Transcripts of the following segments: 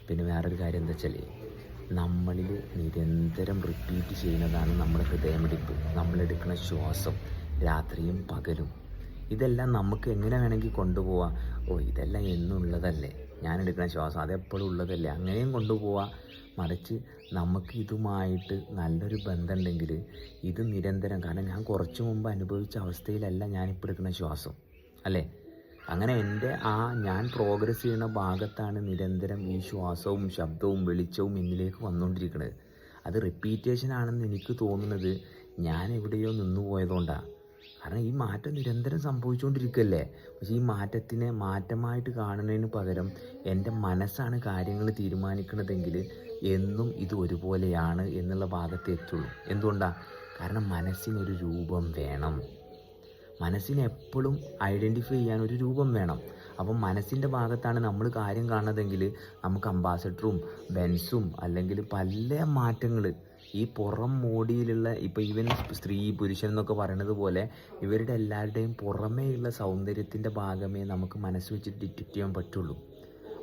പിന്നെ വേറൊരു കാര്യം എന്താ വെച്ചാൽ നമ്മളിൽ നിരന്തരം റിപ്പീറ്റ് ചെയ്യുന്നതാണ് നമ്മുടെ ഹൃദയമിടിപ്പ്, നമ്മളെടുക്കുന്ന ശ്വാസം, രാത്രിയും പകലും. ഇതെല്ലാം നമുക്ക് എങ്ങനെ വേണമെങ്കിൽ കൊണ്ടുപോവാം. ഇതെല്ലാം എന്നുള്ളതല്ലേ, ഞാനെടുക്കുന്ന ശ്വാസം അതെപ്പോഴും ഉള്ളതല്ലേ, അങ്ങനെയും കൊണ്ടുപോവാം. മറിച്ച് നമുക്ക് ഇതുമായിട്ട് നല്ലൊരു ബന്ധമുണ്ടെങ്കിൽ ഇത് നിരന്തരം, കാരണം ഞാൻ കുറച്ച് മുമ്പ് അനുഭവിച്ച അവസ്ഥയിലല്ല ഞാനിപ്പോൾ എടുക്കുന്ന ശ്വാസം, അല്ലേ? അങ്ങനെ ഞാൻ പ്രോഗ്രസ് ചെയ്യുന്ന ഭാഗത്താണ് നിരന്തരം ഈ ശ്വാസവും ശബ്ദവും വെളിച്ചവും എന്നിലേക്ക് വന്നുകൊണ്ടിരിക്കുന്നത്. അത് റിപ്പീറ്റേഷൻ ആണെന്ന് എനിക്ക് തോന്നുന്നത് ഞാൻ എവിടെയോ നിന്നു പോയതുകൊണ്ടാണ്. കാരണം ഈ മാറ്റം നിരന്തരം സംഭവിച്ചുകൊണ്ടിരിക്കുകയല്ലേ. പക്ഷേ ഈ മാറ്റത്തിനെ മാറ്റമായിട്ട് കാണുന്നതിന് പകരം എൻ്റെ മനസ്സാണ് കാര്യങ്ങൾ തീരുമാനിക്കുന്നതെങ്കിൽ എന്നും ഇത് ഒരുപോലെയാണ് എന്നുള്ള ഭാഗത്ത് എത്തുള്ളൂ. എന്തുകൊണ്ടാണ്? കാരണം മനസ്സിനൊരു രൂപം വേണം. മനസ്സിനെ എപ്പോഴും ഐഡൻറ്റിഫൈ ചെയ്യാൻ ഒരു രൂപം വേണം. അപ്പം മനസ്സിൻ്റെ ഭാഗത്താണ് നമ്മൾ കാര്യം കാണുന്നതെങ്കിൽ നമുക്ക് അംബാസഡറും ബെൻസും അല്ലെങ്കിൽ പല മാറ്റങ്ങൾ ഈ പുറം മോടിയിലുള്ള, ഇപ്പോൾ ഈവൻ സ്ത്രീ പുരുഷൻ എന്നൊക്കെ പറയുന്നത് പോലെ ഇവരുടെ എല്ലാവരുടെയും പുറമേയുള്ള സൗന്ദര്യത്തിൻ്റെ ഭാഗമേ നമുക്ക് മനസ്സ് വെച്ചിട്ട് ഡിറ്റക്റ്റ് ചെയ്യാൻ പറ്റുള്ളൂ.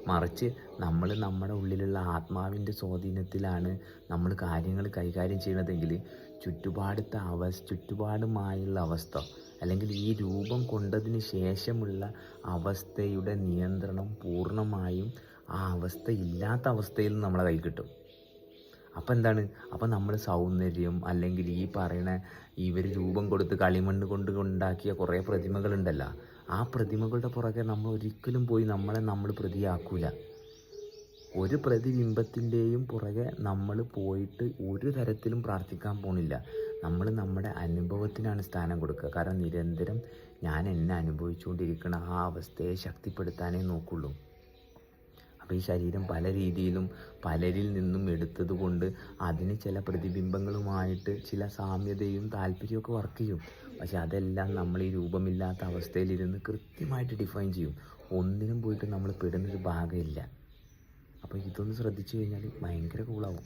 മറിച്ച് നമ്മൾ നമ്മുടെ ഉള്ളിലുള്ള ആത്മാവിൻ്റെ സ്വാധീനത്തിലാണ് നമ്മൾ കാര്യങ്ങൾ കൈകാര്യം ചെയ്യണതെങ്കിൽ ചുറ്റുപാടുമായുള്ള അവസ്ഥ, അല്ലെങ്കിൽ ഈ രൂപം കൊണ്ടതിന് ശേഷമുള്ള അവസ്ഥയുടെ നിയന്ത്രണം പൂർണ്ണമായും ആ അവസ്ഥ ഇല്ലാത്ത അവസ്ഥയിൽ നമ്മളെ കൈ കിട്ടും. അപ്പം എന്താണ്? അപ്പം നമ്മൾ സൗന്ദര്യം, അല്ലെങ്കിൽ ഈ പറയണ ഇവർ രൂപം കൊടുത്ത് കളിമണ്ണ് കൊണ്ട് ഉണ്ടാക്കിയ കുറേ പ്രതിമകളുണ്ടല്ലോ, ആ പ്രതിമകളുടെ പുറകെ നമ്മൾ ഒരിക്കലും പോയി നമ്മൾ പ്രതിയാക്കൂല. ഒരു പ്രതിബിംബത്തിൻ്റെയും പുറകെ നമ്മൾ പോയിട്ട് ഒരു തരത്തിലും പ്രാർത്ഥിക്കാൻ പോണില്ല. നമ്മൾ നമ്മുടെ അനുഭവത്തിനാണ് സ്ഥാനം കൊടുക്കുക. കാരണം നിരന്തരം ഞാൻ എന്നെ അനുഭവിച്ചുകൊണ്ടിരിക്കുന്ന ആ അവസ്ഥയെ ശക്തിപ്പെടുത്താനേ നോക്കുള്ളൂ. അപ്പോൾ ഈ ശരീരം പല രീതിയിലും പലരിൽ നിന്നും എടുത്തത് കൊണ്ട് അതിന് ചില പ്രതിബിംബങ്ങളുമായിട്ട് ചില സാമ്യതയും താല്പര്യമൊക്കെ വർക്ക് ചെയ്യും. പക്ഷെ അതെല്ലാം നമ്മൾ ഈ രൂപമില്ലാത്ത അവസ്ഥയിലിരുന്ന് കൃത്യമായിട്ട് ഡിഫൈൻ ചെയ്യും. ഒന്നിനും പോയിട്ട് നമ്മൾ പെടുന്നൊരു ഭാഗമില്ല. അപ്പോൾ ഇതൊന്ന് ശ്രദ്ധിച്ചു കഴിഞ്ഞാൽ ഭയങ്കര കൂളാവും.